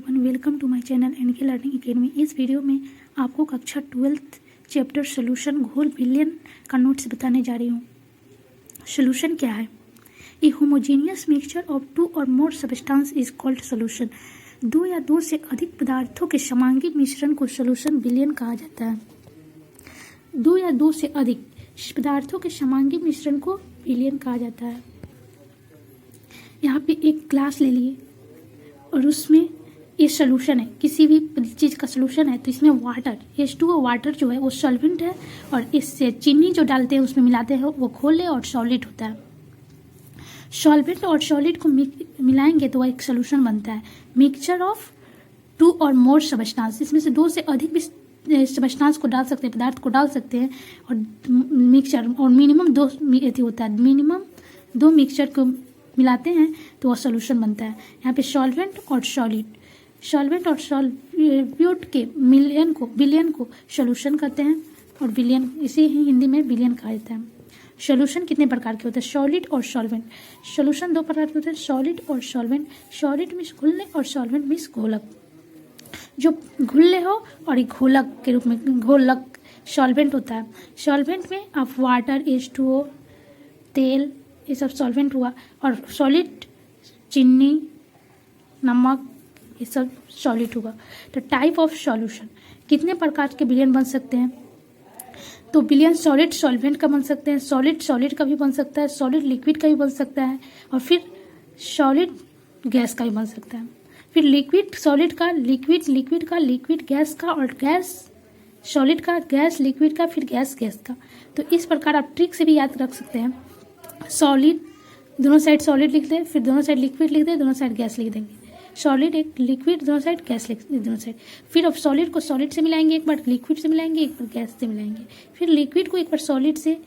Everyone, welcome to my channel N K learning academy. इस video में आपको कक्षा 12th चैप्टर सोल्यूशन घोल विलयन का नोट्स बताने जा रही हूँ। सोल्यूशन क्या है? ए होमोजीनियस मिक्सचर ऑफ टू और more substance is called solution. दो या दो से अधिक पदार्थों के समांगी मिश्रण को सोल्यूशन विलयन कहा जाता है। दो या दो से अधिक पदार्थों के समांगी मिश्रण को विलयन कहा जाता है। यहाँ पे एक ग्लास ले लिए और उसमें ये सोल्यूशन है, किसी भी चीज़ का सोल्यूशन है, तो इसमें वाटर H2O वाटर जो है वो सॉल्वेंट है, और इससे चीनी जो डालते हैं उसमें मिलाते हैं वो घोल है और सॉलिड होता है। सॉल्वेंट और सॉलिड को मिलाएंगे तो वह एक सोल्यूशन बनता है। मिक्सचर ऑफ टू और मोर सब्सटेंस, इसमें से दो से अधिक भी सब्सटेंस को डाल सकते हैं, पदार्थ को डाल सकते हैं, और मिक्सचर और मिनिमम दो होता है, मिनिमम दो मिक्सचर को मिलाते हैं तो वह सोल्यूशन बनता है। यहाँ पे सॉल्वेंट और सॉल्यूट के विलयन को सोल्यूशन कहते हैं, और विलयन इसे ही हिंदी में विलयन कहा जाता है। सोल्यूशन कितने प्रकार के होते हैं? सॉलिड और सॉल्वेंट। सोल्यूशन दो प्रकार के होते हैं, सॉलिड और सॉल्वेंट। सॉलिड मीन्स घुलने और सॉल्वेंट मीन्स घोलक। जो घुलने हो और एक घोलक के रूप में घोलक सॉल्वेंट होता है। सॉल्वेंट में आप वाटर H2O तेल ये सब सॉल्वेंट हुआ, और सॉलिड चीनी नमक ये सब सॉलिड हुआ। तो टाइप ऑफ सॉल्यूशन, कितने प्रकार के विलयन बन सकते हैं? तो विलयन सॉलिड सॉल्वेंट का बन सकते हैं, सॉलिड सॉलिड का भी बन सकता है, सॉलिड लिक्विड का भी बन सकता है, और फिर सॉलिड गैस का भी बन सकता है। फिर लिक्विड सॉलिड का, लिक्विड गैस का, और गैस सॉलिड का, गैस लिक्विड का, फिर गैस का। तो इस प्रकार आप ट्रिक से भी याद रख सकते हैं। सॉलिड दोनों साइड सॉलिड लिख दें, फिर दोनों साइड लिक्विड लिख दें, दोनों साइड गैस लिख देंगे। सॉलिड एक लिक्विड दोनों साइड, गैस लिख दें दोनों साइड। फिर अब सॉलिड को सॉलिड से मिलाएंगे, एक बार लिक्विड से मिलाएंगे, एक बार गैस से मिलाएंगे। फिर लिक्विड को एक बार सॉलिड से,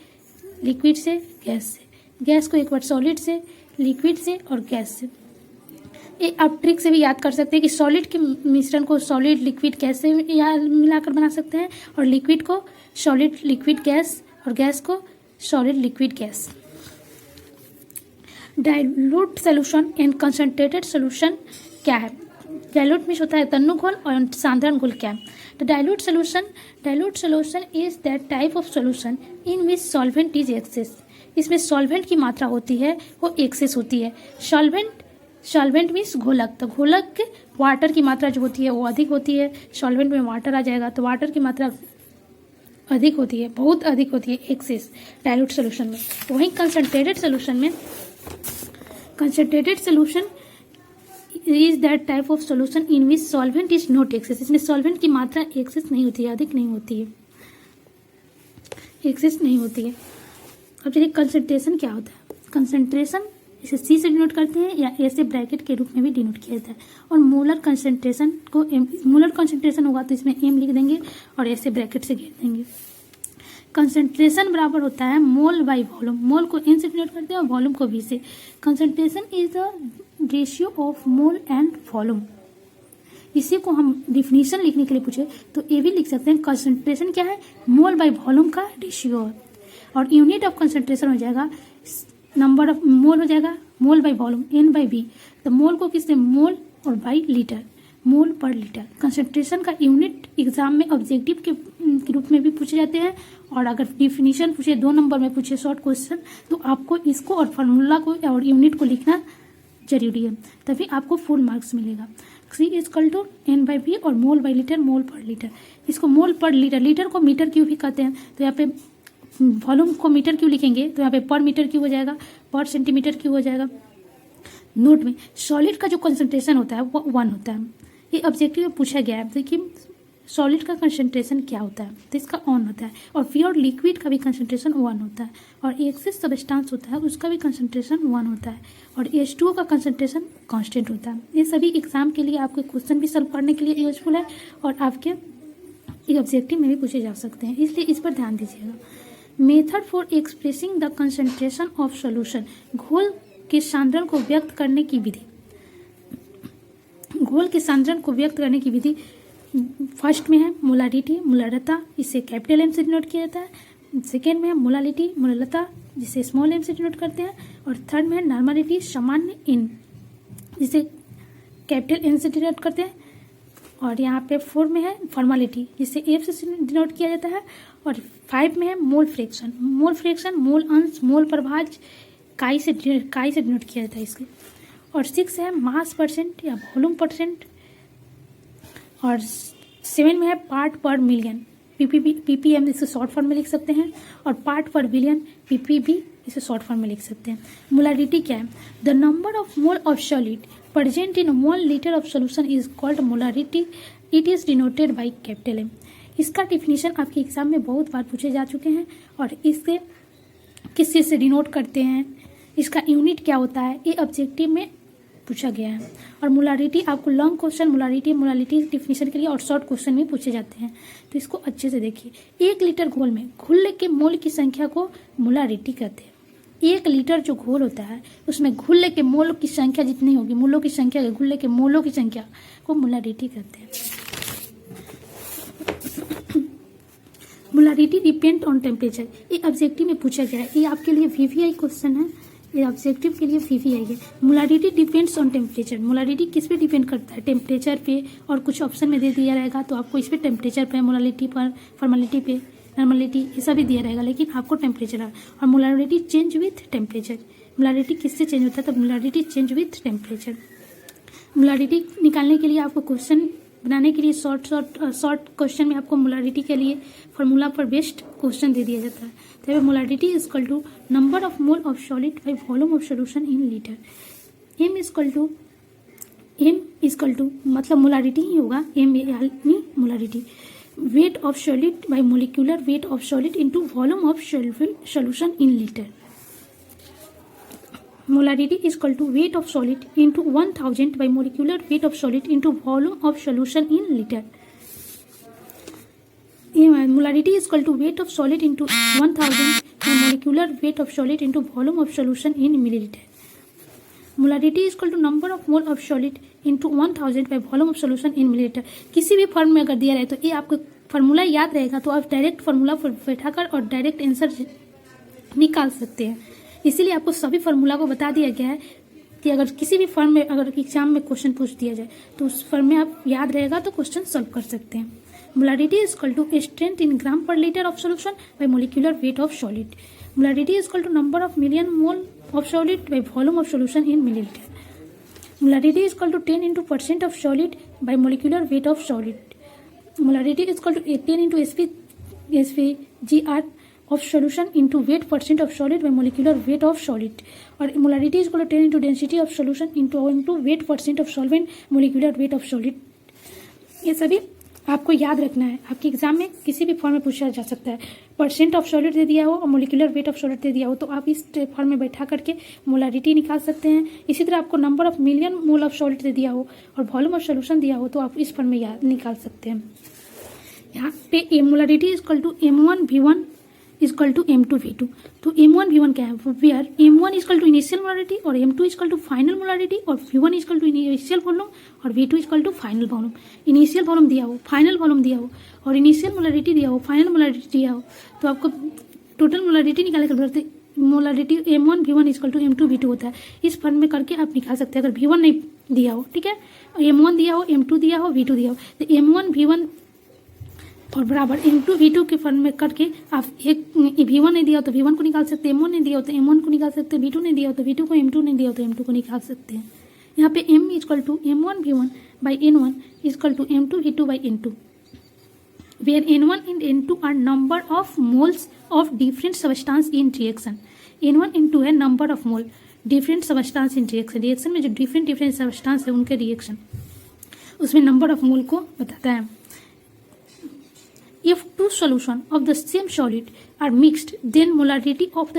लिक्विड से, गैस से। गैस को एक बार सॉलिड से, लिक्विड से और गैस से। ये आप ट्रिक से भी याद कर सकते हैं कि सॉलिड के मिश्रण को सॉलिड लिक्विड गैस से मिलाकर बना सकते हैं, और लिक्विड को सॉलिड लिक्विड गैस, और गैस को solid liquid gas. Dilute solution and concentrated solution क्या है? डाइल्यूट मीन्स होता है तन्नु घोल, और साधारण घोल क्या है? तो dilute solution is that type of solution in which solvent is excess. इसमें सॉल्वेंट की मात्रा होती है वो एक्सेस होती है। सॉल्वेंट मीन्स घोलक, तो घोलक के वाटर की मात्रा जो होती है वो अधिक होती है। सॉल्वेंट में वाटर आ जाएगा तो वाटर की मात्रा अधिक होती है, बहुत अधिक होती है, एक्सेस डाइल्यूट सोल्यूशन में। वहीं concentrated solution is that type of solution in which solvent is not excess. इसमें सॉल्वेंट की मात्रा एक्सेस नहीं होती है, अधिक नहीं होती है, एक्सेस नहीं होती है। अब चलिए कंसंट्रेशन क्या होता है? कंसंट्रेशन इसे C से डिनोट करते हैं, या ऐसे ब्रैकेट के रूप में भी डिनोट किया जाता है। और मोलर कंसंट्रेशन को मोलर कंसंट्रेशन होगा तो इसमें M लिख देंगे और ऐसे ब्रैकेट से घेर देंगे। कंसंट्रेशन बराबर होता है मोल बाई वॉल्यूम। मोल को N से डिनोट करते हैं और वॉल्यूम को V से। Concentration is the ratio of mole and volume. इसी को हम डिफिनीशन लिखने के लिए पूछे तो ये भी लिख सकते हैं। कंसंट्रेशन क्या है? मोल बाई वॉल्यूम का रेशियो, और यूनिट ऑफ कंसंट्रेशन हो जाएगा नंबर ऑफ मोल, हो जाएगा mole by volume N by V। तो मोल को किससे? मोल और बाई लीटर, मोल पर लीटर। कंसंट्रेशन का यूनिट एग्जाम में ऑब्जेक्टिव के रूप में भी पूछे जाते हैं, और अगर डिफिनीशन पूछे 2 नंबर में पूछे शॉर्ट क्वेश्चन तो आपको इसको और फार्मूला को और यूनिट को लिखना जरूरी है, तभी आपको फुल मार्क्स मिलेगा। C equal to N by V और मोल बाई लीटर, मोल पर लीटर। इसको मोल पर लीटर, लीटर को मीटर क्यूब भी कहते हैं, तो यहाँ पे वॉल्यूम को मीटर क्यूब लिखेंगे तो यहाँ पे पर मीटर क्यूब हो जाएगा, पर सेंटीमीटर क्यूब हो जाएगा। नोट में सॉलिड का जो कंसंट्रेशन होता है वो 1 होता है। ये ऑब्जेक्टिव में पूछा गया है, देखिए सॉलिड का कंसंट्रेशन क्या होता है, तो इसका 1 होता है। और प्योर लिक्विड का भी कंसंट्रेशन 1 होता है, और एक्सेस सब्सटेंस होता है उसका भी कंसंट्रेशन 1 होता है, और H2O का कंसंट्रेशन कांस्टेंट होता है। ये सभी एग्जाम के लिए आपके क्वेश्चन भी सॉल्व करने के लिए यूजफुल है, और आपके ऑब्जेक्टिव में भी पूछे जा सकते हैं, इसलिए इस पर ध्यान दीजिएगा। Method for expressing the concentration of solution, घोल के सांद्रण को व्यक्त करने की विधि। घोल के सांद्रण को व्यक्त करने की विधि फर्स्ट में है मोलारिटी, मोलारता, इसे कैपिटल M से डिनोट किया जाता है। सेकेंड में है मोलालिटी, मोललता, जिसे स्मॉल M से डिनोट करते हैं। और थर्ड में है नॉर्मलिटी, सामान्य इन, जिसे कैपिटल एन से डिनोट करते हैं, और यहाँ पे 4 में है फॉर्मेलिटी जिसे एफ से डिनोट किया जाता है, और 5 में है मोल फ्रैक्शन, मोल अंश, मोल प्रभाज काई से डिनोट किया जाता है इसके, और 6 है मास परसेंट या वॉल्यूम परसेंट, और 7 में है पार्ट पर मिलियन, पीपीएम इसे शॉर्ट फॉर्म में लिख सकते हैं, और पार्ट पर बिलियन पीपीबी इसे शॉर्ट फॉर्म में लिख सकते हैं। मोलारिटी क्या है? The number of mole of solid present in 1 litre of solution is called molarity, it is denoted by capital M. इसका डिफिनीशन आपके एग्जाम में बहुत बार पूछे जा चुके हैं, और इससे किस चीज़ से डिनोट करते हैं, इसका यूनिट क्या होता है, ये ऑब्जेक्टिव में पूछा गया है। और मोलारिटी आपको लॉन्ग क्वेश्चन मोलारिटी डिफिनीशन के लिए और शॉर्ट क्वेश्चन में पूछे जाते हैं, तो इसको अच्छे से देखिए। 1 लीटर घोल में घुलने के मोल की संख्या को मोलारिटी कहते हैं। 1 लीटर जो घोल होता है उसमें घुलने के मोल की संख्या जितनी होगी, मोलों की संख्या, घुलने के मोलों की संख्या को मोलारिटी कहते हैं। मोलारिटी डिपेंड ऑन टेम्परेचर, ये ऑब्जेक्टिव में पूछा गया है, ये आपके लिए वीवीआई क्वेश्चन है, ये ऑब्जेक्टिव के लिए वीवीआई है। Molarity depends on temperature, molarity किस पे डिपेंड करता है? टेम्परेचर पे, और कुछ ऑप्शन में दे दिया रहेगा तो आपको इस पे टेम्परेचर पे, मोलारिटी पर, फॉर्मेलिटी पे, नॉर्मलिटी, ये सभी दिया रहेगा, लेकिन आपको टेम्परेचर है। और molarity change with temperature, molarity किससे चेंज होता है? तो molarity change with temperature. Molarity निकालने के लिए आपको क्वेश्चन बनाने के लिए शॉर्ट क्वेश्चन में आपको मोलारिटी के लिए फार्मूला पर बेस्ड क्वेश्चन दे दिया जाता है। तो molarity is equal to number of mole of solid by volume of solution in litre. M equal to मतलब मोलारिटी ही होगा, एम यानी molarity, weight of solid by molecular weight of solid into volume of solution in litre. Molarity is equal to weight of solid into 1000 by molecular weight of solid into volume of solution in liter. Molarity is equal to weight of solid into 1000 by molecular weight of solid into volume of solution in milliliter. Molarity is equal to number of mole of solid into 1000 by volume of solution in milliliter. किसी भी form में अगर दिया रहे तो ये आपको formula याद रहेगा तो आप डायरेक्ट फार्मूला पर बैठाकर और डायरेक्ट आंसर निकाल सकते हैं। इसीलिए आपको सभी फार्मूला को बता दिया गया है कि अगर किसी भी फॉर्म में अगर एग्जाम में क्वेश्चन पूछ दिया जाए तो उस फॉर्म में आप याद रहेगा तो क्वेश्चन सॉल्व कर सकते हैं। Molarity is equal to strength in gram per litre of solution by molecular weight of solid. Molarity is equal to number of milli mole of solid by volume of solution in millilitre. Molarity is equal to 10 into % of solid by molecular weight of solid. Molarity is equal to 10 into SVGR of solution into weight % of solid by molecular weight of solid, और molarity is equal to 10 into density of solution into weight % of solvent molecular weight of solid। ये सभी आपको याद रखना है, आपके exam में किसी भी फॉर्म में पूछा जा सकता है। परसेंट ऑफ सॉलिड दे दिया हो और मोलिकुलर वेट ऑफ सॉलिड दे दिया हो तो आप इस फॉर्म में बैठा करके मोलारिटी निकाल सकते हैं। इसी तरह आपको number of milli mole of solid दे दिया हो और वॉल्यूम ऑफ सोल्यूशन दिया हो तो आप इस फॉर्म में याद निकाल सकते हैं। यहाँ पे molarity is equal to M1V1 is equal to M2V2। तो M1V1 क्या है? Where M1 is equal to initial molarity और M2 is equal to final molarity और V1 is equal to initial volume और V2 is equal to final volume. Initial volume दिया हो, final volume दिया हो और इनिशियल मोलारिटी दिया हो, फाइनल मोलारिटी दिया हो तो आपको टोटल मोलारिटी निकालने के बाद molarity M1V1 is equal to M2V2 होता है। इस फॉर्म में करके आप निकाल सकते हैं। अगर V1 नहीं दिया हो, ठीक है, M1 दिया हो, M2 दिया हो, V2 दिया हो तो M1V1 और बराबर M2V2 के फॉर्म में करके आप एक V1 नहीं दिया हो तो V1 को निकाल सकते हैं, M1 नहीं दिया हो तो M1 को निकाल सकते हैं, V2 नहीं दिया हो तो V2 को, M2 नहीं दिया हो तो M2 को निकाल सकते हैं। यहाँ पे M is equal to M1V1 by N1 is equal to M2V2 by N2, where N1 and N2 are number of moles of different substance in reaction. N1 N2 है number of mole different substance in reaction. Reaction में जो different substance है उनके reaction, उसमें number of मोल को बताता है। If two solutions of the same solid are mixed, then molarity of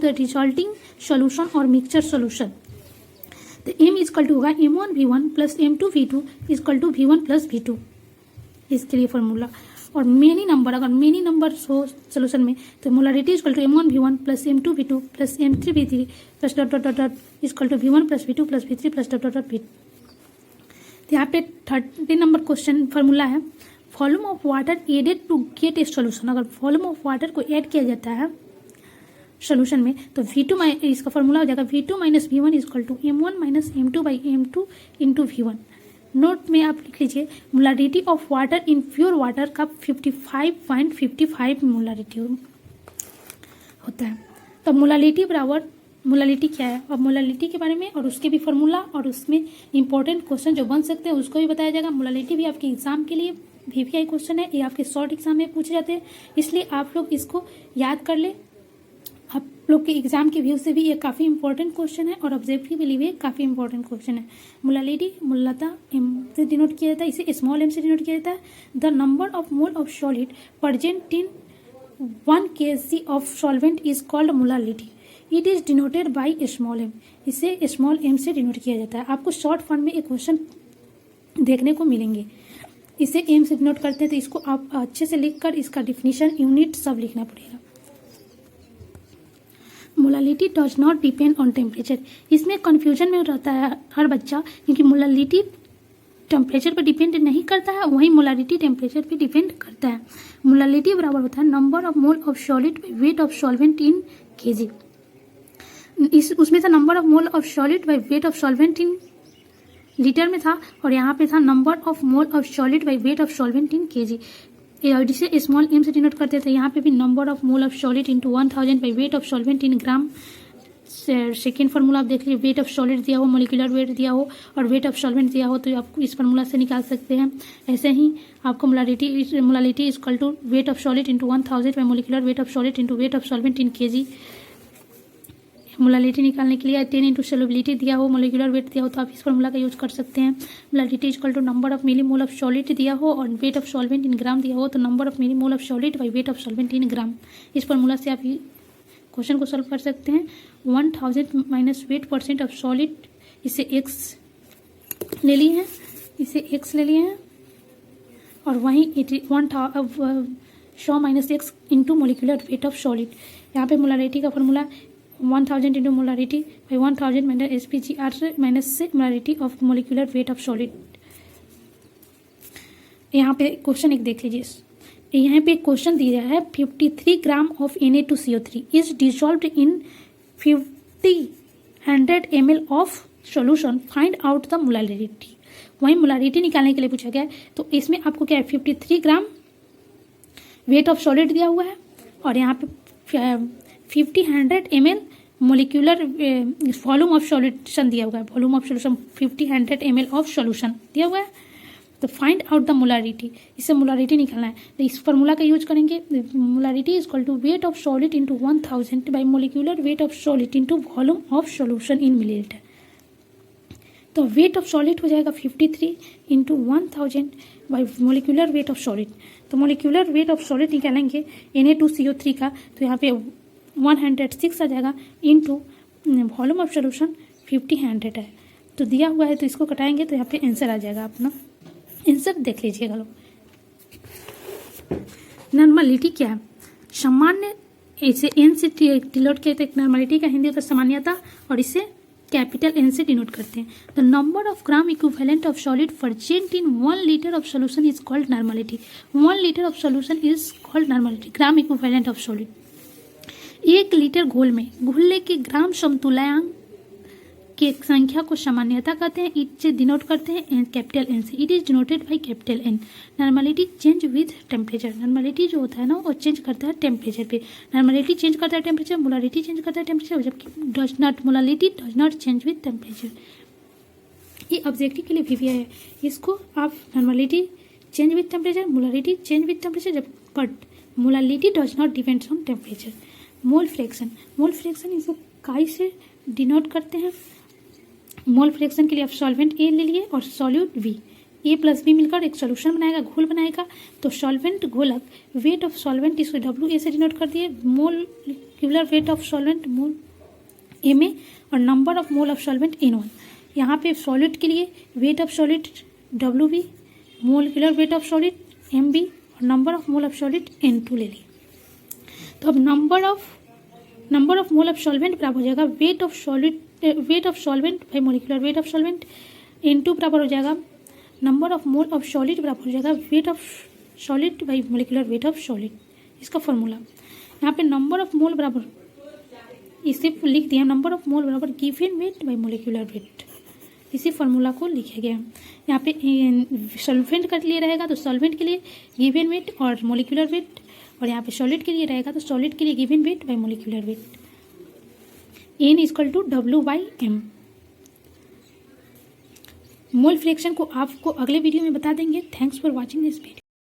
the resulting solution or mixture solution, the M is equal to होगा M1V1 plus M2V2 is equal to V1 plus V2। इसके लिए formula और many number, अगर many number हो solution में तो molarity is equal to M1V1 plus M2V2 plus M3V3 plus dot dot dot is equal to V1 plus V2 plus V3 plus dot dot dot V। यहाँ पे 30 number question formula है। Volume of water added to get a solution. अगर volume of water को add किया जाता है solution में, तो V2 इसका फॉर्मूला हो जाएगा V2 minus V1 is equal to M1 minus M2 by M2 into V1। Note में आप लिख लीजिए molarity of water in pure water का 55.55 मोलारिटी होता है। तो मोलारिटी बराबर मोलारिटी क्या है, अब मोलारिटी के बारे में और उसके भी फॉर्मूला और उसमें इंपॉर्टेंट क्वेश्चन जो बन सकते हैं उसको भी बताया जाएगा। मोलारिटी भी आपके एग्जाम के लिए VVI क्वेश्चन है, ये आपके शॉर्ट एग्जाम में पूछे जाते हैं, इसलिए आप लोग इसको याद कर ले। आप लोग के एग्जाम के व्यू से भी ये काफ़ी इंपॉर्टेंट क्वेश्चन है और ऑब्जेक्टिव के लिए भी काफ़ी इंपॉर्टेंट क्वेश्चन है। मोलारिटी मूलतः M से डिनोट किया जाता है, इसे स्मॉल m से डिनोट किया जाता है। The number of mole of solid present in 1 kg of solvent is called molarity, it is denoted by small m, इसे स्मॉल m से डिनोट किया जाता है। आपको शॉर्ट फॉर्म में एक क्वेश्चन देखने को मिलेंगे, इसे m से डिनोट करते हैं, तो इसको आप अच्छे से लिखकर इसका डिफिनीशन यूनिट सब लिखना पड़ेगा। Molarity does not depend on temperature, इसमें कन्फ्यूजन में रहता है हर बच्चा, क्योंकि मोलारिटी टेम्परेचर पर डिपेंड नहीं करता है, वहीं मोलारिटी टेम्परेचर पे डिपेंड करता है। मोलारिटी बराबर होता है number of mole of solid by weight of solvent in kg। उसमें था number of mole of solid by weight of solvent in litre में था, और यहाँ पे था number of mole of solid by weight of solvent in kg, जिसे small m से डिनोट करते थे। यहाँ पे भी number of mole of solid into 1000 by weight of solvent in gram. Second formula आप देख लीजिए, वेट ऑफ सॉलिड दिया हो, मोलिकुलर वेट दिया हो और वेट ऑफ सॉल्वेंट दिया हो, तो आप इस फार्मूला से निकाल सकते हैं। ऐसे ही आपको molarity is equal to weight of solid into 1000 by molecular weight of solid into weight of solvent in kg। Molarity निकालने के लिए 10 इंटू सोलबिलिटी दिया हो, मोलिकुलर वेट दिया हो, तो आप इस फार्मूला का यूज कर सकते हैं। Molarity equal to number of milli mole of solid दिया हो और weight of solvent in gram दिया हो, तो number of milli mole of solid by weight of solvent in gram. इस फार्मूला से आप क्वेश्चन को सॉल्व कर सकते हैं। 1000 minus weight percent of solid, इसे x ले लिए हैं, इसे x ले लिए हैं, और वहीं 100 minus x into molecular weight of solid. यहाँ पे मोलारिटी का formula 1000 into molarity by 1000 minus SPGR minus से molarity of molecular weight of solid. यहाँ पे क्वेश्चन एक देख लीजिए, यहाँ पे क्वेश्चन दिया है 53 gram of Na2CO3 is dissolved in 100 ml of solution, find out the molarity. वहीं मोलारिटी निकालने के लिए पूछा गया है, तो इसमें आपको क्या है 53 ग्राम वेट ऑफ सॉलिड दिया हुआ है और यहाँ पे 100 ml molecular volume of solution दिया हुआ है, volume of solution 100 ml of solution दिया हुआ है। तो फाइंड आउट द मोलारिटी, इससे मोलारिटी निकालना है, तो इस फार्मूला का यूज करेंगे। Molarity is equal to weight of solid into 1000 by molecular weight of solid into volume of solution in millilitre. तो वेट ऑफ सॉलिड हो जाएगा 53 into 1000 by molecular weight of solid. तो मोलिकुलर वेट ऑफ सॉलिड निकालेंगे Na2CO3 का, तो यहाँ पे 106 आ जाएगा इंटू वॉल्यूम ऑफ सॉल्यूशन 50 है, तो दिया हुआ है, तो इसको कटाएंगे तो यहाँ पे आंसर आ जाएगा अपना। आंसर देख लीजिएगा लोग। नॉर्मलिटी क्या है, सामान्य, इसे n से डिनोट किया, नॉर्मलिटी का हिंदी होता है सामान्यता, और इसे कैपिटल N से डिनोट करते हैं। The number of gram equivalent of solid present in 1 litre of solution is called normality. 1 litre of solution is called normality. Gram equivalent of solid, 1 litre घोल में घुलने के ग्राम समतुल्यांक के संख्या को सामान्यता कहते हैं, इसे डिनोट करते हैं कैपिटल N से। It is denoted by capital N। Normality change with temperature, normality जो होता है ना वो चेंज करता है टेम्परेचर पे। नॉर्मलिटी चेंज करता है टेम्परेचर, मोलारिटी चेंज करता है टेम्परेचर, जबकि molarity does not change with temperature. ये ऑब्जेक्टिव के लिए VVI है, इसको आप normality change with temperature, molarity change with temperature, but molarity does not depends on temperature. Mole fraction, mole fraction इसे काई से डिनोट करते हैं। मोल फ्रैक्शन के लिए आप सॉल्वेंट A ले लिए और solute V, A plus B मिलकर एक सॉल्यूशन बनाएगा, घोल बनाएगा। तो सॉल्वेंट घोलक, वेट ऑफ सॉल्वेंट इसको WA से डिनोट कर दिए, molecular weight of solvent mole MA और number of mole of solvent N1। यहाँ पे सॉलिड के लिए wait of solid WB, molecular weight of solid MB और number of mole of solid N2 ले लिए। तो अब number of mole of solvent बराबर हो जाएगा wait of solvent by molecular weight of solvent. N2 बराबर हो जाएगा number of mole of solid बराबर हो जाएगा wait of solid by molecular weight of solid. इसका फॉर्मूला यहाँ पे नंबर ऑफ मोल बराबर इसे लिख दिया नंबर ऑफ मोल बराबर given weight by molecular wait, इसी फॉर्मूला को लिखा गया। यहाँ पे सॉल्वेंट के लिए रहेगा तो सॉल्वेंट के लिए गिवन वेट और मोलिकुलर वेट, और यहाँ पे सॉलिड के लिए रहेगा तो सॉलिड के लिए given weight by molecular weight. N equal to W/M। Mole fraction को आपको अगले वीडियो में बता देंगे। Thanks for watching this video.